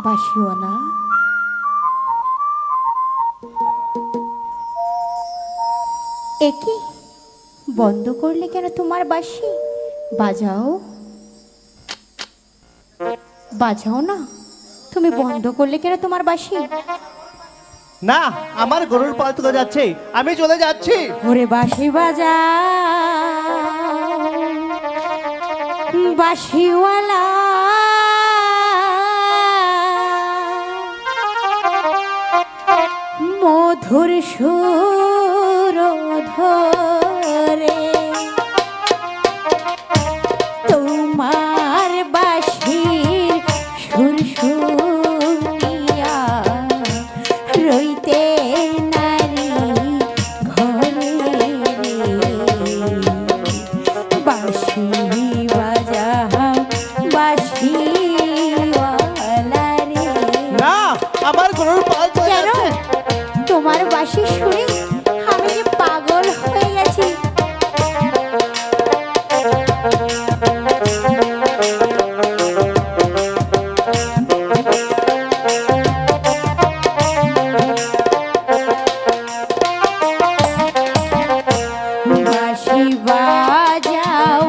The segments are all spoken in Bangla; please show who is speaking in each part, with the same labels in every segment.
Speaker 1: বাঁশিওয়ালা, এ কি বন্ধ করলে কেন তোমার বাঁশি? বাজাও, বাজাও না, তুমি বন্ধ করলে কেন তোমার বাঁশি?
Speaker 2: না, আমার গরুর পাল তুলে যাচ্ছে, আমি চলে যাচ্ছি।
Speaker 1: ওরে বাঁশি বাজা, বাঁশিওয়ালা, মধুর সুর ধরে তোমার বাঁশির সুর শুনিয়া রইতে নারী ঘরে রে। বাঁশি বাজাও বাঁশিওয়ালা রে।
Speaker 2: না, আমার গরুর পাল তুলে
Speaker 1: কেন?
Speaker 2: যাচ্ছে।
Speaker 1: তোমার বাঁশি শুনে আমি যে পাগল হয়ে গেছি। বাঁশি বাজাও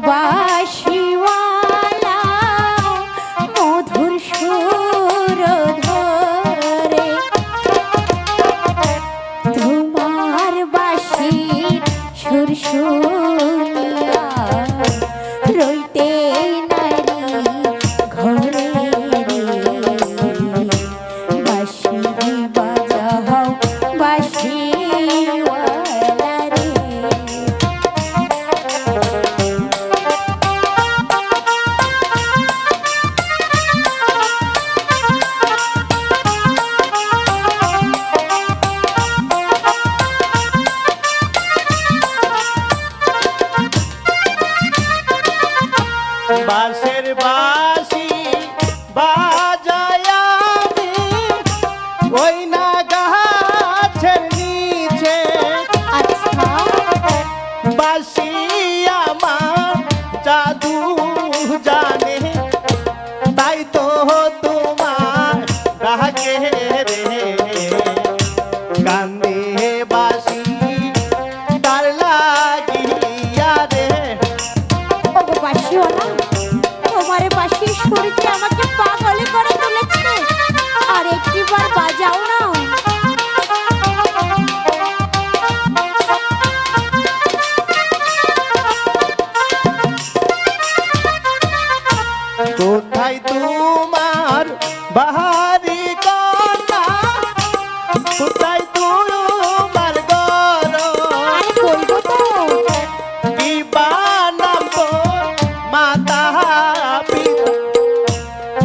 Speaker 1: বাঁশিওয়ালা, মধুর সুর ধরে তোমার বাঁশির সুর শুনিয়া রইতে নারী ঘরে রে। বাঁশি বাজাও বাঁশিওয়ালা রে।
Speaker 2: বাঁশের বাঁশি বাজায় আমি ওই না গাছের নিচে।
Speaker 1: আচ্ছা,
Speaker 2: বাঁশি আমার জাদু জানে, তাই তো তোমার ডাকে রে। কান্দে বাঁশি তার লাগিয়া রে।
Speaker 1: ওগো বাঁশিওয়ালা, তোমার বাঁশির সুর যে আমাকে পাগল করে তুলেছে। আর একটিবার বাজাও না।
Speaker 2: কোথায় তোমার বাহারি কন্যা, কোথায় তোমার গর,
Speaker 1: আরে বলবো তো।
Speaker 2: কি বানাম তোর মাতা পিতা,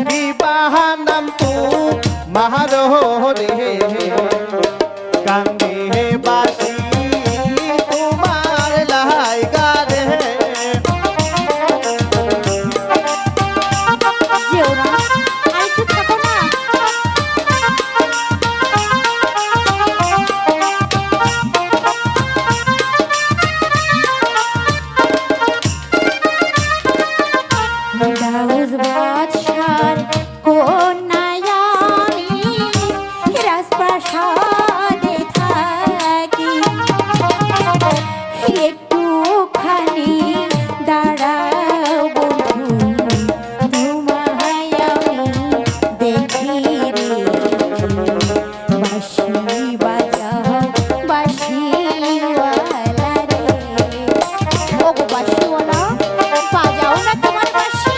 Speaker 2: কি বাহানাম তু মাহারো রে। কান্দে বাসি তোমার লাইগা রে।
Speaker 1: যেও না, আর একটু থাকো না। দাউদ বাদশার কন্যায় আমি রাজপ্রাসাদে থাকি। একটুখানি দাঁড়াও বন্ধু, তোমায় আমি দেখি রে। বাঁশি বাজাও বাঁশিওয়ালা রে। ওগো বাঁশিওয়ালা, বাজাও না তোমার বাঁশি।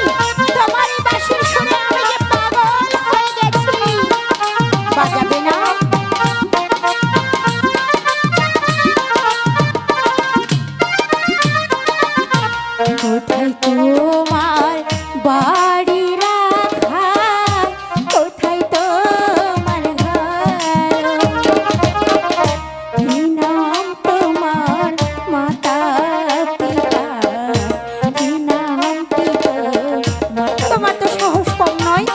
Speaker 1: তোমার এই বাঁশির সুরে আমি যে পাগল হয়ে গেছি। বাজাবে না? কোথায় তোমার বাড়ি রাখা, কোথায় তোমার ঘর, কি নাম তোমার মাতা পিতা, কি নাম পিতা। তোমার তো সাহস কম নয়।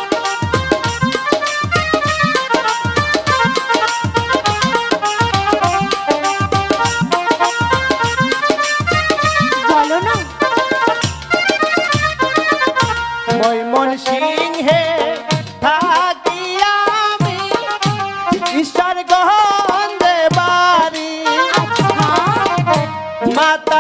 Speaker 1: বলো না।
Speaker 2: ময়মন সিংহে থাকি মাতা